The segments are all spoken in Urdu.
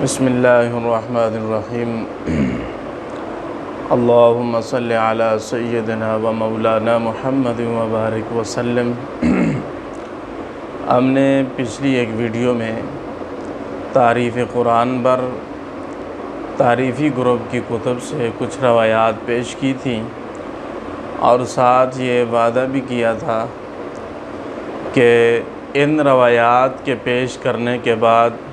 بسم اللہ الرحمن الرحیم اللہم صلی علی سیدنا و مولانا محمد و بارک وسلم۔ ہم نے پچھلی ایک ویڈیو میں تعریف قرآن پر تعریفی گروپ کی کتب سے کچھ روایات پیش کی تھیں اور ساتھ یہ وعدہ بھی کیا تھا کہ ان روایات کے پیش کرنے کے بعد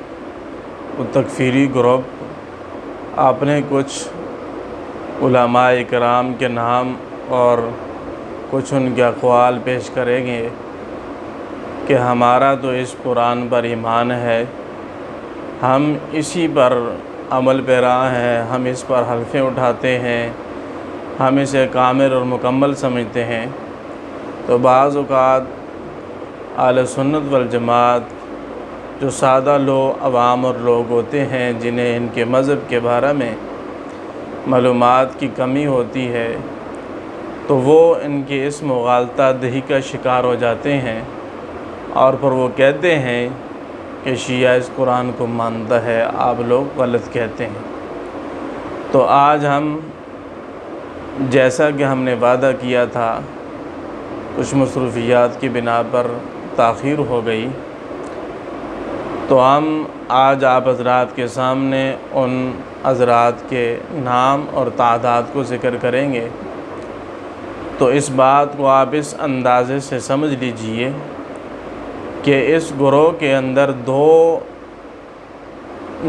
وہ تکفیری گروپ اپنے کچھ علماء کرام کے نام اور کچھ ان کے اقوال پیش کریں گے کہ ہمارا تو اس قرآن پر ایمان ہے، ہم اسی پر عمل پیرا ہیں، ہم اس پر حلفیں اٹھاتے ہیں، ہم اسے کامل اور مکمل سمجھتے ہیں۔ تو بعض اوقات اہل سنت والجماعت جو سادہ لوگ عوام اور لوگ ہوتے ہیں جنہیں ان کے مذہب کے بارے میں معلومات کی کمی ہوتی ہے، تو وہ ان کی اس مغالطہ دہی کا شکار ہو جاتے ہیں اور پھر وہ کہتے ہیں کہ شیعہ اس قرآن کو مانتا ہے، آپ لوگ غلط کہتے ہیں۔ تو آج ہم جیسا کہ ہم نے وعدہ کیا تھا، کچھ مصروفیات کی بنا پر تاخیر ہو گئی، تو ہم آج آپ حضرات کے سامنے ان حضرات کے نام اور تعداد کو ذکر کریں گے۔ تو اس بات کو آپ اس اندازے سے سمجھ لیجئے کہ اس گروہ کے اندر دو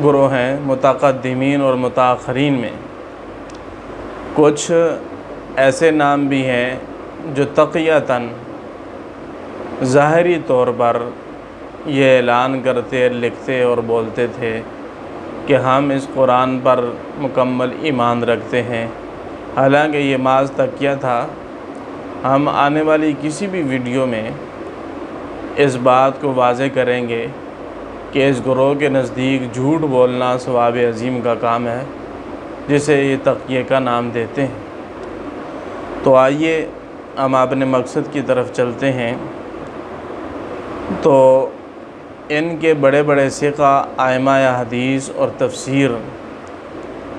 گروہ ہیں، متقدمین اور متاخرین میں۔ کچھ ایسے نام بھی ہیں جو تقیتاً ظاہری طور پر یہ اعلان کرتے، لکھتے اور بولتے تھے کہ ہم اس قرآن پر مکمل ایمان رکھتے ہیں، حالانکہ یہ محض تقیہ تھا۔ ہم آنے والی کسی بھی ویڈیو میں اس بات کو واضح کریں گے کہ اس گروہ کے نزدیک جھوٹ بولنا ثواب عظیم کا کام ہے، جسے یہ تقیہ کا نام دیتے ہیں۔ تو آئیے ہم اپنے مقصد کی طرف چلتے ہیں۔ تو ان کے بڑے بڑے ثقہ ائمہ حدیث اور تفسیر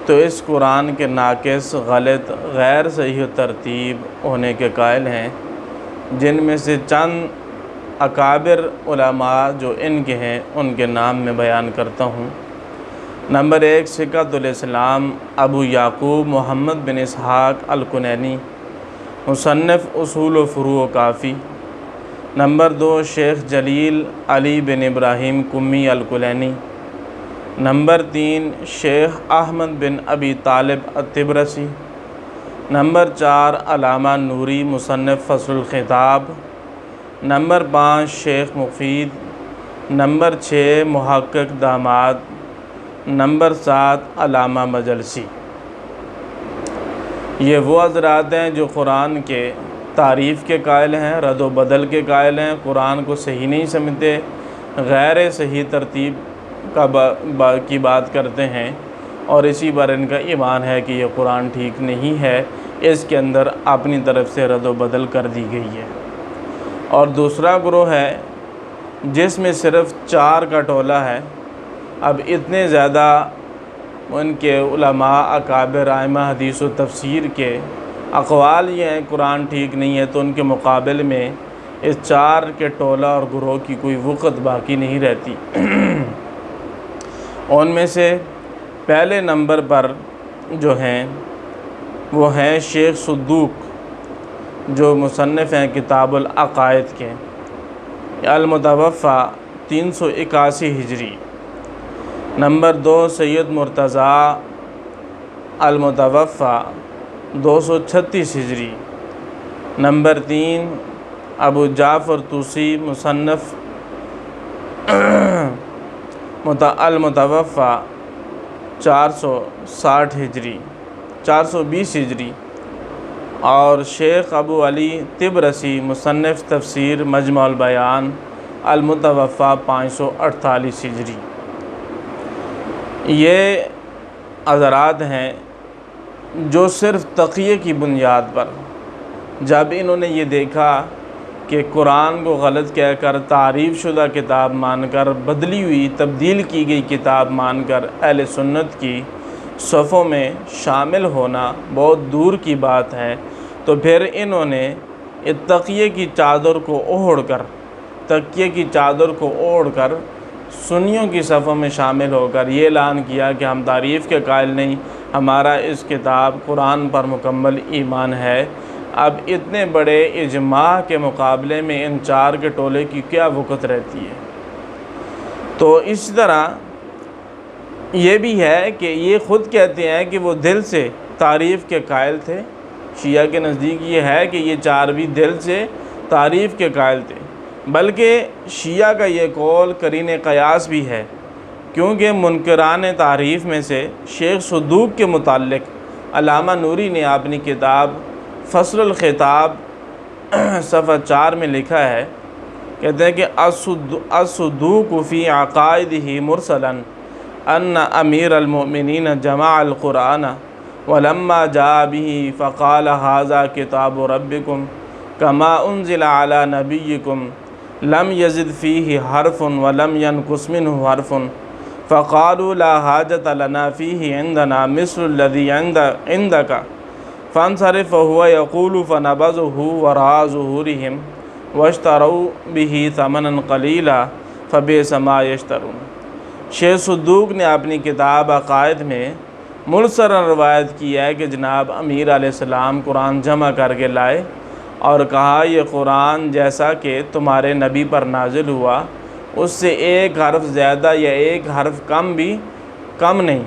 تو اس قرآن کے ناقص، غلط، غیر صحیح ترتیب ہونے کے قائل ہیں، جن میں سے چند اکابر علماء جو ان کے ہیں ان کے نام میں بیان کرتا ہوں۔ نمبر 1، ثقۃ الاسلام ابو یعقوب محمد بن اسحاق الکنینی، مصنف اصول و فروع کافی۔ نمبر 2، شیخ جلیل علی بن ابراہیم قمی الکلینی۔ نمبر 3، شیخ احمد بن ابی طالب الطبرسی۔ نمبر 4، علامہ نوری، مصنف فصل الخطاب۔ نمبر 5، شیخ مفید۔ نمبر 6، محقق داماد۔ نمبر 7، علامہ مجلسی۔ یہ وہ حضرات ہیں جو قرآن کے تعریف کے قائل ہیں، رد و بدل کے قائل ہیں، قرآن کو صحیح نہیں سمجھتے، غیر صحیح ترتیب کی بات کرتے ہیں، اور اسی پر ان کا ایمان ہے کہ یہ قرآن ٹھیک نہیں ہے، اس کے اندر اپنی طرف سے رد و بدل کر دی گئی ہے۔ اور دوسرا گروہ ہے جس میں صرف 4 کا ٹولہ ہے۔ اب اتنے زیادہ ان کے علماء، اکابر، ائمہ حدیث و تفسیر کے اقوال یہ ہیں قرآن ٹھیک نہیں ہے، تو ان کے مقابل میں اس 4 کے ٹولہ اور گروہ کی کوئی وقت باقی نہیں رہتی۔ ان میں سے پہلے نمبر پر جو ہیں وہ ہیں شیخ صدوق، جو مصنف ہیں کتاب العقائد کے، المتوفی 381 ہجری۔ نمبر 2، سید مرتضیٰ، المتوفی 236 ہجری۔ نمبر 3، ابو جعفر طوسی، مصنف المتوفی 460 ہجری، 420 ہجری۔ اور شیخ ابو علی طبرسی، مصنف تفسیر مجمع البیان، المتوفی 548 ہجری۔ یہ حضرات ہیں جو صرف تقیہ کی بنیاد پر، جب انہوں نے یہ دیکھا کہ قرآن کو غلط کہہ کر تعریف شدہ کتاب مان کر بدلی ہوئی تبدیل کی گئی کتاب مان کر اہل سنت کی صفوں میں شامل ہونا بہت دور کی بات ہے، تو پھر انہوں نے تقیے کی چادر کو اوڑھ کر سنیوں کی صفوں میں شامل ہو کر یہ اعلان کیا کہ ہم تعریف کے قائل نہیں، ہمارا اس کتاب قرآن پر مکمل ایمان ہے۔ اب اتنے بڑے اجماع کے مقابلے میں ان چار کے ٹولے کی کیا وقت رہتی ہے؟ تو اس طرح یہ بھی ہے کہ یہ خود کہتے ہیں کہ وہ دل سے تعریف کے قائل تھے۔ شیعہ کے نزدیک یہ ہے کہ یہ چار بھی دل سے تعریف کے قائل تھے، بلکہ شیعہ کا یہ قول قرین قیاس بھی ہے، کیونکہ منکران تعریف میں سے شیخ صدوق کے متعلق علامہ نوری نے اپنی کتاب فصل الخطاب صفحہ 4 میں لکھا ہے، کہتے ہیں کہ الصدوق فی عقائدہ مرسلا ان امیر المؤمنین جمع القرآن ولما جاء به فقال هذا کتاب ربکم کما انزل علی نبیکم لم یزد فیہ حرف ولم ینقص منہ حرف فقالوا لا حاجت لنا فیہ عندنا مثل الذی عندک فانصرف وهو يقول فنبذه وراء ظهورهم واشتروا به ثمنا قلیلا فبئس ما یشترون۔ شیخ صدوق نے اپنی کتاب عقائد میں مرسل روایت کی ہے کہ جناب امیر علیہ السلام قرآن جمع کر کے لائے اور کہا یہ قرآن جیسا کہ تمہارے نبی پر نازل ہوا اس سے ایک حرف زیادہ یا ایک حرف کم نہیں۔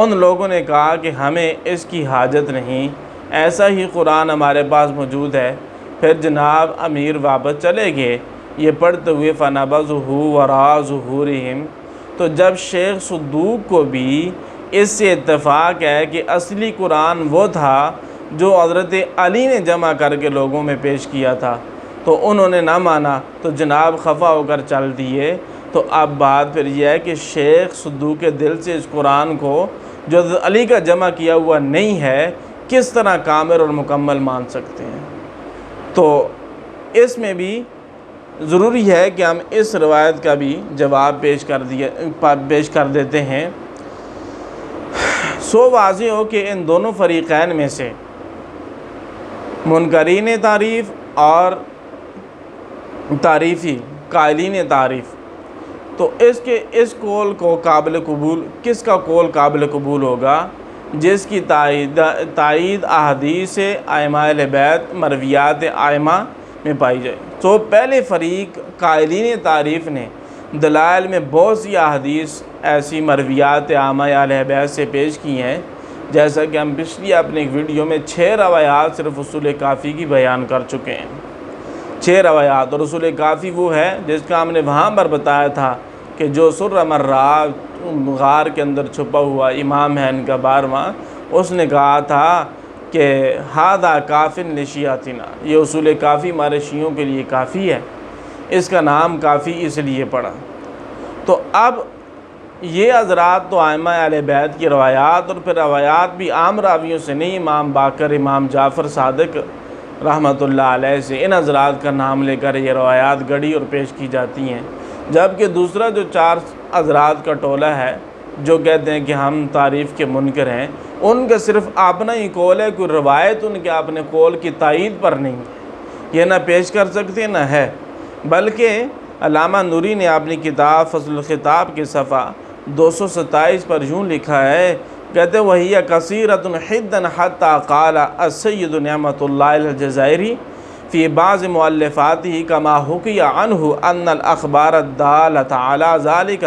ان لوگوں نے کہا کہ ہمیں اس کی حاجت نہیں، ایسا ہی قرآن ہمارے پاس موجود ہے۔ پھر جناب امیر واپس چلے گئے یہ پڑھتے ہوئے فَنَبَذُهُ وَرَاءَ ظُهُورِهِمْ۔ تو جب شیخ صدوق کو بھی اس سے اتفاق ہے کہ اصلی قرآن وہ تھا جو حضرت علی نے جمع کر کے لوگوں میں پیش کیا تھا، تو انہوں نے نہ مانا تو جناب خفا ہو کر چل دیے۔ تو اب بات پھر یہ ہے کہ شیخ صدوق کے دل سے اس قرآن کو جو علی کا جمع کیا ہوا نہیں ہے کس طرح کامل اور مکمل مان سکتے ہیں؟ تو اس میں بھی ضروری ہے کہ ہم اس روایت کا بھی جواب پیش کر دیتے ہیں۔ سو واضح ہو کہ ان دونوں فریقین میں سے منکرین تعریف اور تعریفی قائلین تعریف، تو اس قول کو قابل قبول، کس کا قول قابل قبول ہوگا؟ جس کی تائید احادیث ائمہ اہل بیت مرویات ائمہ میں پائی جائے۔ تو پہلے فریق قائلین تعریف نے دلائل میں بہت سی احادیث ایسی مرویات ائمہ اہل بیت سے پیش کی ہیں، جیسا کہ ہم پچھلی اپنے ایک ویڈیو میں 6 روایات صرف اصول کافی کی بیان کر چکے ہیں۔ 6 روایات، اور اصول کافی وہ ہے جس کا ہم نے وہاں پر بتایا تھا کہ جو سر مرات غار کے اندر چھپا ہوا امام ہے ان کا 12واں، اس نے کہا تھا کہ ہذا کافٍ لشیعتنا، یہ اصول کافی ہمارے شیعوں کے لیے کافی ہے، اس کا نام کافی اس لیے پڑا۔ تو اب یہ حضرات تو ائمہ اہل بیت کی روایات، اور پھر روایات بھی عام راویوں سے نہیں، امام باقر، امام جعفر صادق رحمۃ اللہ علیہ سے، ان حضرات کا نام لے کر یہ روایات گڑھی اور پیش کی جاتی ہیں۔ جبکہ دوسرا جو 4 حضرات کا ٹولہ ہے جو کہتے ہیں کہ ہم تعریف کے منکر ہیں، ان کا صرف اپنا ہی قول ہے، کوئی روایت ان کے اپنے قول کی تائید پر نہیں ہے، یہ نہ پیش کر سکتے نہ ہے۔ بلکہ علامہ نوری نے اپنی کتاب فصل الخطاب کے صفحہ 227 پر یوں لکھا ہے، کہتے وَهِيَ كَثِيرَةٌ حِدًّا حَتَّى قَالَ السَّيِّدُ نعمة اللہ الجزائری فی بعض مؤلفاتہ کما حکی عنہ ان الاخبار الدالۃ علی ذلک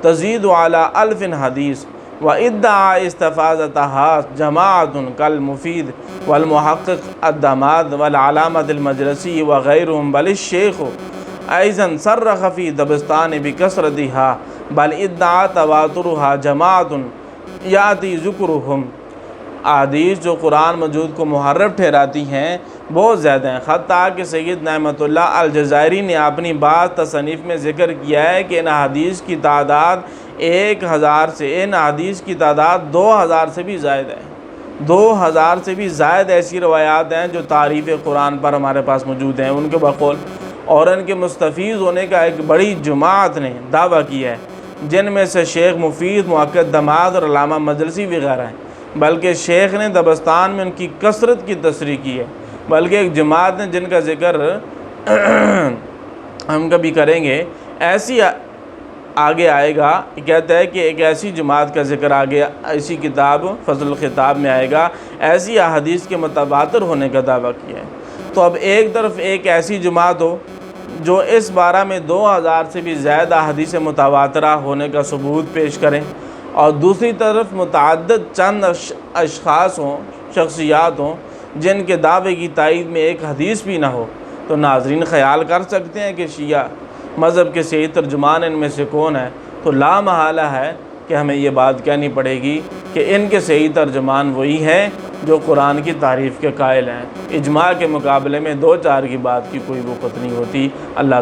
تزید علی 1000 حدیث وادعا استفاضتها جماعۃ کالمفید والمحقق الدماد والعلامۃ المجلسی وغیرهم، بل الشیخ ایضا صرح فی دبستان بکثرتها بل ادعا تواترها جماعۃ یاتی ذکرهم۔ احادیث جو قرآن مجید کو محرف ٹھہراتی ہیں بہت زیادہ ہیں، حتیٰ کہ سید نعمت اللہ الجزائری نے اپنی بعض تصانیف میں ذکر کیا ہے کہ ان احادیث کی تعداد 1000 سے، ان احادیث کی تعداد 2000 سے بھی زائد ہے۔ 2000 سے بھی زائد ایسی روایات ہیں جو تعریف قرآن پر ہمارے پاس موجود ہیں ان کے بقول، اور ان کے مستفیض ہونے کا ایک بڑی جماعت نے دعویٰ کیا ہے، جن میں سے شیخ مفید، مؤکد دماد اور علامہ مجلسی وغیرہ ہیں۔ بلکہ شیخ نے دبستان میں ان کی کثرت کی تصریح کی ہے، بلکہ ایک جماعت نے جن کا ذکر ہم کبھی کریں گے، ایسی آگے آئے گا، کہتا ہے کہ ایک ایسی جماعت کا ذکر آگے اسی کتاب فضل الخطاب میں آئے گا، ایسی احادیث کے متواتر ہونے کا دعویٰ کیا ہے۔ تو اب ایک طرف ایک ایسی جماعت ہو جو اس بارہ میں 2000 سے بھی زیادہ احادیث متواترہ ہونے کا ثبوت پیش کریں، اور دوسری طرف متعدد چند اشخاص ہوں، شخصیات ہوں، جن کے دعوے کی تائید میں ایک حدیث بھی نہ ہو، تو ناظرین خیال کر سکتے ہیں کہ شیعہ مذہب کے صحیح ترجمان ان میں سے کون ہے۔ تو لا محالہ ہے کہ ہمیں یہ بات کہنی پڑے گی کہ ان کے صحیح ترجمان وہی ہیں جو قرآن کی تعریف کے قائل ہیں۔ اجماع کے مقابلے میں 2-4 کی بات کی کوئی وقت نہیں ہوتی۔ اللہ